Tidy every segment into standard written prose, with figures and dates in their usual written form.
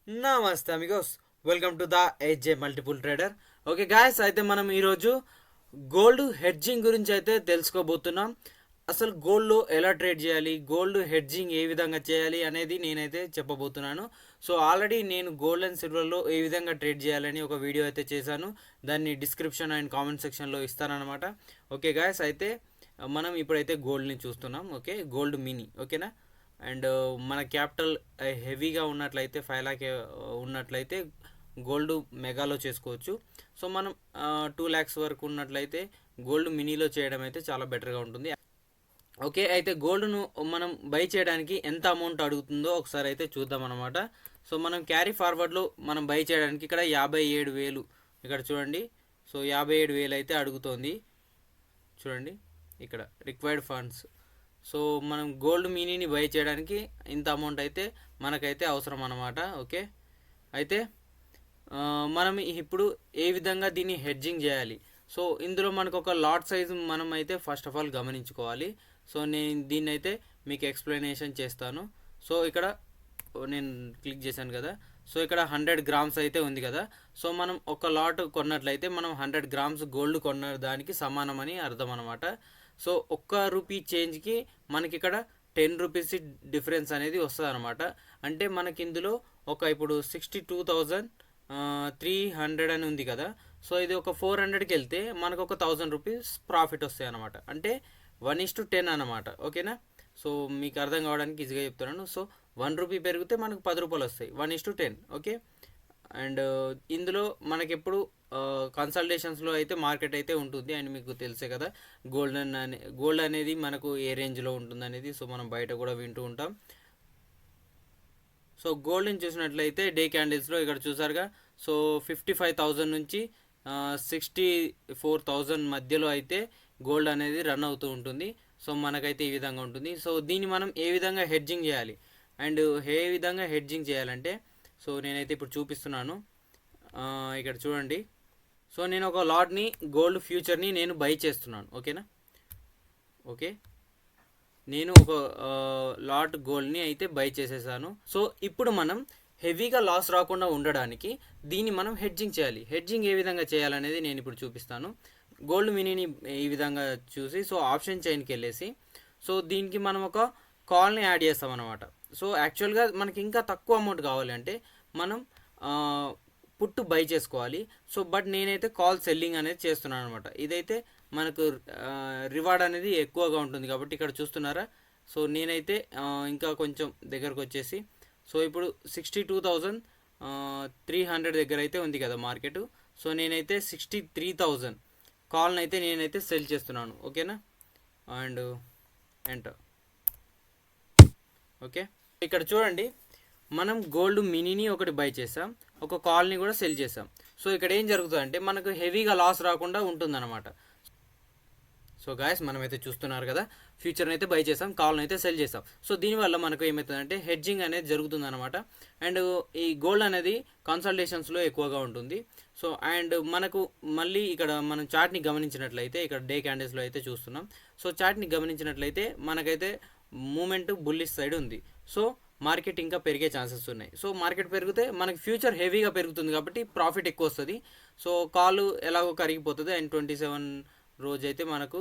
నమస్తే amigos, welcome to the AJ multiple trader. Okay guys, అయితే మనం ఈరోజు గోల్డ్ హెడ్జింగ్ గురించి అయితే తెలుసుకోబోతున్నాం. అసలు గోల్డ్లో ఎలా ట్రేడ్ చేయాలి, గోల్డ్ హెడ్జింగ్ ఏ విధంగా చేయాలి అనేది నేనైతే చెప్పబోతున్నాను. సో ఆల్రెడీ నేను గోల్డ్ అండ్ సిల్వర్లో ఏ విధంగా ట్రేడ్ చేయాలని ఒక వీడియో అయితే చేశాను. దాన్ని డిస్క్రిప్షన్ అండ్ కామెంట్ సెక్షన్లో ఇస్తానన్నమాట. ఓకే గాయస్, అయితే మనం ఇప్పుడైతే గోల్డ్ని చూస్తున్నాం. Okay, gold mini. ఓకేనా. అండ్ మన క్యాపిటల్ హెవీగా ఉన్నట్లయితే 5 lakhs ఉన్నట్లయితే గోల్డ్ మెగాలో చేసుకోవచ్చు. సో మనం 2 lakhs వరకు ఉన్నట్లయితే గోల్డ్ మినీలో చేయడం అయితే చాలా బెటర్గా ఉంటుంది. ఓకే, అయితే గోల్డ్ను మనం బై చేయడానికి ఎంత అమౌంట్ అడుగుతుందో ఒకసారి అయితే చూద్దాం అనమాట. సో మనం క్యారీ ఫార్వర్డ్లో మనం బై చేయడానికి ఇక్కడ 57,000 ఇక్కడ చూడండి. సో 57,000 అయితే అడుగుతోంది. చూడండి ఇక్కడ రిక్వైర్డ్ ఫండ్స్. సో మనం గోల్డ్ మినీని బై చేయడానికి ఇంత అమౌంట్ అయితే మనకైతే అవసరం అన్నమాట. ఓకే, అయితే మనం ఇప్పుడు ఏ విధంగా దీన్ని హెడ్జింగ్ చేయాలి. సో ఇందులో మనకు ఒక లాట్ సైజు మనం అయితే ఫస్ట్ ఆఫ్ ఆల్ గమనించుకోవాలి. సో నేను దీన్ని అయితే మీకు ఎక్స్ప్లెనేషన్ చేస్తాను. సో ఇక్కడ నేను క్లిక్ చేశాను కదా. సో ఇక్కడ 100 grams అయితే ఉంది కదా. సో మనం ఒక లాట్ కొన్నట్లయితే మనం 100 grams గోల్డ్ కొన్న దానికి సమానమని అర్థం అనమాట. సో ఒక్క రూపీ చేంజ్కి మనకి ఇక్కడ 10 రూపీస్ డిఫరెన్స్ అనేది వస్తుంది అనమాట. అంటే మనకి ఇందులో ఇప్పుడు 62,300 అని ఉంది కదా. సో ఇది ఒక 400కి వెళ్తే మనకు ఒక 1000 రూపీస్ ప్రాఫిట్ వస్తాయి అనమాట. అంటే 1:10 అనమాట. ఓకేనా. సో మీకు అర్థం కావడానికి ఈజీగా చెప్తున్నాను. సో 1 రూపీ పెరిగితే మనకు 10 రూపాయలు వస్తాయి, 1:10. ఓకే. అండ్ ఇందులో మనకి ఎప్పుడు కన్సల్టేషన్స్లో అయితే మార్కెట్ అయితే ఉంటుంది. అండ్ మీకు తెలుసే కదా గోల్డ్ అనేది మనకు ఏ రేంజ్లో ఉంటుంది అనేది. సో మనం బయట కూడా వింటూ ఉంటాం. సో గోల్డ్ని చూసినట్లయితే డే క్యాండిల్స్లో ఇక్కడ చూసారుగా. సో 55,000 నుంచి 64,000 మధ్యలో అయితే గోల్డ్ అనేది రన్ అవుతూ ఉంటుంది. సో మనకైతే ఈ విధంగా ఉంటుంది. సో దీన్ని మనం ఏ విధంగా హెడ్జింగ్ చేయాలి అండ్ ఏ విధంగా హెడ్జింగ్ చేయాలంటే, సో నేనైతే ఇప్పుడు చూపిస్తున్నాను. ఇక్కడ చూడండి. సో నేను ఒక లాట్ని గోల్డ్ ఫ్యూచర్ని నేను బై చేస్తున్నాను. ఓకేనా. ఓకే, నేను ఒక లాట్ గోల్డ్ని అయితే బై చేసేసాను. సో ఇప్పుడు మనం హెవీగా లాస్ రాకుండా ఉండడానికి దీన్ని మనం హెడ్జింగ్ చేయాలి. హెడ్జింగ్ ఏ విధంగా చేయాలనేది నేను ఇప్పుడు చూపిస్తాను. గోల్డ్ మినీని ఈ విధంగా చూసి సో ఆప్షన్ చైన్కి వెళ్ళేసి సో దీనికి మనం ఒక కాల్ని యాడ్ చేస్తాం అనమాట. సో యాక్చువల్గా మనకి ఇంకా తక్కువ అమౌంట్ కావాలి అంటే మనం పుట్టు బై చేసుకోవాలి. సో బట్ నేనైతే కాల్ సెల్లింగ్ అనేది చేస్తున్నాను అనమాట. ఇదైతే మనకు రివార్డ్ అనేది ఎక్కువగా ఉంటుంది కాబట్టి ఇక్కడ చూస్తున్నారా. సో నేనైతే ఇంకా కొంచెం దగ్గరకు వచ్చేసి సో ఇప్పుడు 62,300 దగ్గర అయితే ఉంది కదా మార్కెట్. సో నేనైతే 63,000 కాల్ని అయితే నేనైతే సెల్ చేస్తున్నాను. ఓకేనా. And enter. ఓకే, ఇక్కడ చూడండి. మనం గోల్డ్ మినీని ఒకటి బై చేసాం, ఒక కాల్ని కూడా సెల్ చేసాం. సో ఇక్కడ ఏం జరుగుతుందంటే మనకు హెవీగా లాస్ రాకుండా ఉంటుందన్నమాట. సో గాయస్, మనమైతే చూస్తున్నారు కదా, ఫ్యూచర్ని అయితే బై చేసాం, కాల్ని అయితే సెల్ చేసాం. సో దీనివల్ల మనకు ఏమవుతుందంటే హెడ్జింగ్ అనేది జరుగుతుంది అనమాట. అండ్ ఈ గోల్డ్ అనేది కన్సల్టేషన్స్లో ఎక్కువగా ఉంటుంది. సో అండ్ మనకు మళ్ళీ ఇక్కడ మనం చార్ట్ని గమనించినట్లయితే ఇక్కడ డే క్యాండిల్స్లో అయితే చూస్తున్నాం. సో చార్ట్ని గమనించినట్లయితే మనకైతే మూమెంట్ బుల్లిష్ సైడ్ ఉంది. సో మార్కెట్ ఇంకా పెరిగే ఛాన్సెస్ ఉన్నాయి. సో మార్కెట్ పెరిగితే మనకి ఫ్యూచర్ హెవీగా పెరుగుతుంది కాబట్టి ప్రాఫిట్ ఎక్కువ వస్తుంది. సో కాలు ఎలాగో కరిగిపోతుంది. అండ్ 27 రోజు అయితే మనకు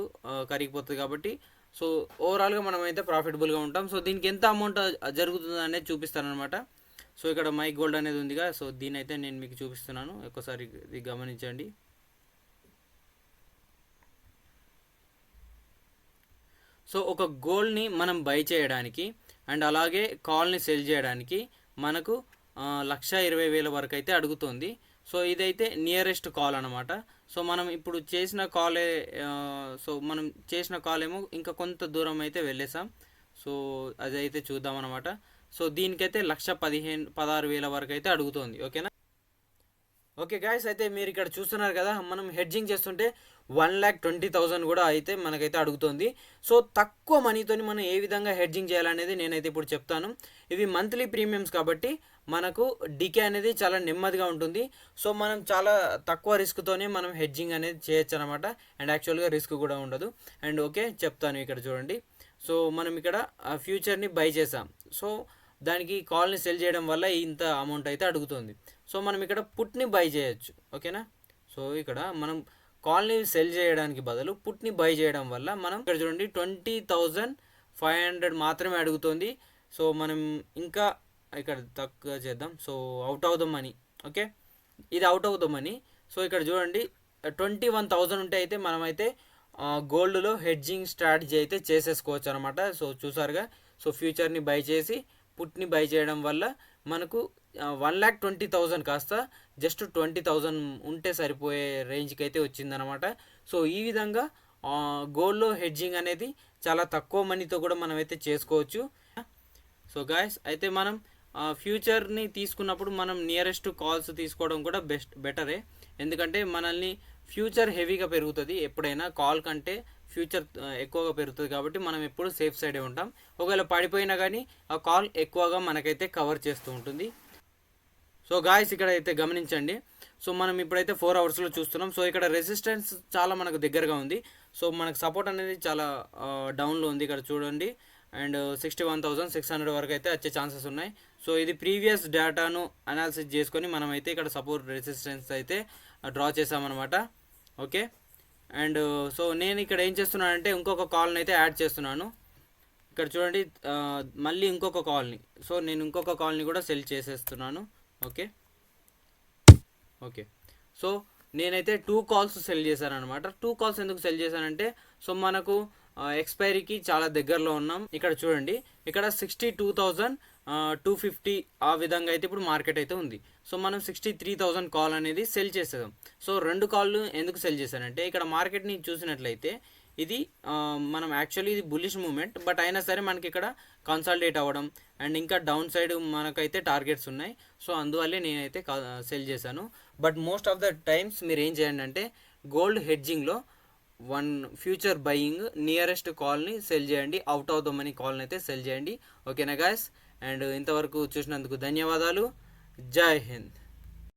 కరిగిపోతుంది కాబట్టి సో ఓవరాల్గా మనం అయితే ప్రాఫిటబుల్గా ఉంటాం. సో దీనికి ఎంత అమౌంట్ జరుగుతుంది అనేది చూపిస్తాను అనమాట. సో ఇక్కడ మై గోల్డ్ అనేది ఉందిగా. సో దీని అయితే నేను మీకు చూపిస్తున్నాను, ఒక్కసారి ఇది గమనించండి. సో ఒక గోల్డ్ని మనం బై చేయడానికి అండ్ అలాగే కాల్ని సెల్ చేయడానికి మనకు 1,20,000 వరకు అయితే అడుగుతుంది. సో ఇదైతే నియరెస్ట్ కాల్ అనమాట. సో మనం ఇప్పుడు చేసిన కాలే సో మనం చేసిన కాల్ ఏమో ఇంకా కొంత దూరం అయితే వెళ్ళేసాం. సో అది అయితే చూద్దాం అనమాట. సో దీనికైతే 1,16,000 వరకు అయితే అడుగుతుంది. ఓకేనా. ఓకే గాయస్, అయితే మీరు ఇక్కడ చూస్తున్నారు కదా, మనం హెడ్జింగ్ చేస్తుంటే 1,20,000 కూడా అయితే మనకైతే అడుగుతుంది. సో తక్కువ మనీతోని మనం ఏ విధంగా హెడ్జింగ్ చేయాలనేది నేనైతే ఇప్పుడు చెప్తాను. ఇవి మంత్లీ ప్రీమియమ్స్ కాబట్టి మనకు డికే అనేది చాలా నెమ్మదిగా ఉంటుంది. సో మనం చాలా తక్కువ రిస్క్తోనే మనం హెడ్జింగ్ అనేది చేయొచ్చు అనమాట. అండ్ యాక్చువల్గా రిస్క్ కూడా ఉండదు. అండ్ ఓకే చెప్తాను, ఇక్కడ చూడండి. సో మనం ఇక్కడ ఫ్యూచర్ని బై చేసాం. సో దానికి కాల్ని సెల్ చేయడం వల్ల ఇంత అమౌంట్ అయితే అడుగుతుంది. సో మనం ఇక్కడ పుట్ని బై చేయొచ్చు. ఓకేనా. సో ఇక్కడ మనం కాల్ని సెల్ చేయడానికి బదులు పుట్ని బై చేయడం వల్ల మనం ఇక్కడ చూడండి 20,500 మాత్రమే అడుగుతుంది. సో మనం ఇంకా ఇక్కడ తక్కువ చేద్దాం. So out of the money. Okay, ఇది out of the money. So ఇక్కడ చూడండి 21,000 ఉంటే అయితే మనమైతే గోల్డ్లో హెడ్జింగ్ స్ట్రాటజీ అయితే చేసేసుకోవచ్చు అనమాట. సో చూసారుగా. సో ఫ్యూచర్ని బై చేసి పుట్ని బై చేయడం వల్ల మనకు 1,20,000 కాస్త జస్ట్ 20,000 ఉంటే సరిపోయే రేంజ్కి అయితే వచ్చిందనమాట. సో ఈ విధంగా గోల్డ్లో హెడ్జింగ్ అనేది చాలా తక్కువ మనీతో కూడా మనం అయితే చేసుకోవచ్చు. సో గాయస్, అయితే మనం ఫ్యూచర్ని తీసుకున్నప్పుడు మనం నియరెస్ట్ కాల్స్ తీసుకోవడం కూడా బెటరే. ఎందుకంటే మనల్ని ఫ్యూచర్ హెవీగా పెరుగుతుంది ఎప్పుడైనా, కాల్ కంటే ఫ్యూచర్ ఎక్కువగా పెరుగుతుంది. కాబట్టి మనం ఎప్పుడు సేఫ్ సైడే ఉంటాం. ఒకవేళ పడిపోయినా కానీ ఆ కాల్ ఎక్కువగా మనకైతే కవర్ చేస్తూ ఉంటుంది. సో గాయస్, ఇక్కడ అయితే గమనించండి. సో మనం ఇప్పుడైతే 4 అవర్స్లో చూస్తున్నాం. సో ఇక్కడ రెసిస్టెన్స్ చాలా మనకు దగ్గరగా ఉంది. సో మనకు సపోర్ట్ అనేది చాలా డౌన్లో ఉంది. ఇక్కడ చూడండి. అండ్ 61,600 వరకు అయితే వచ్చే ఛాన్సెస్ ఉన్నాయి. సో ఇది ప్రీవియస్ డేటాను అనాలిసిస్ చేసుకొని మనమైతే ఇక్కడ సపోర్ట్ రెసిస్టెన్స్ అయితే డ్రా చేసామన్నమాట. ఓకే. అండ్ సో నేను ఇక్కడ ఏం చేస్తున్నానంటే ఇంకొక కాల్ని అయితే యాడ్ చేస్తున్నాను. ఇక్కడ చూడండి, మళ్ళీ ఇంకొక కాల్ని. సో నేను ఇంకొక కాల్ని కూడా సెల్ చేసేస్తున్నాను. ఓకే. ఓకే. సో నేనైతే 2 కాల్స్ సెల్ చేశాను అనమాట. 2 కాల్స్ ఎందుకు సెల్ చేశానంటే, సో మనకు ఎక్స్పైరీకి చాలా దగ్గరలో ఉన్నాం. ఇక్కడ చూడండి, ఇక్కడ 62,250 ఆ విధంగా అయితే ఇప్పుడు మార్కెట్ అయితే ఉంది. సో మనం 63,000 కాల్ అనేది సెల్ చేసేదాం. సో 2 కాళ్ళు ఎందుకు సెల్ చేశానంటే, ఇక్కడ మార్కెట్ని చూసినట్లయితే ఇది మనం యాక్చువల్లీ ఇది బుల్లిష్ మూమెంట్, బట్ అయినా సరే మనకి ఇక్కడ కన్సాలిడేట్ అవ్వడం అండ్ ఇంకా డౌన్ సైడ్ మనకైతే టార్గెట్స్ ఉన్నాయి. సో అందువల్లే నేనైతే సెల్ చేశాను. But most of the times మీరు ఏం చేయండి అంటే, గోల్డ్ హెడ్జింగ్లో ఫ్యూచర్ బయింగ్ నియరెస్ట్ కాల్ని సెల్ చేయండి. అవుట్ ఆఫ్ ద మనీ కాల్ని అయితే సెల్ చేయండి. ఓకేనా గాయస్. అండ్ ఇంతవరకు చూసినందుకు ధన్యవాదాలు. జై హింద్.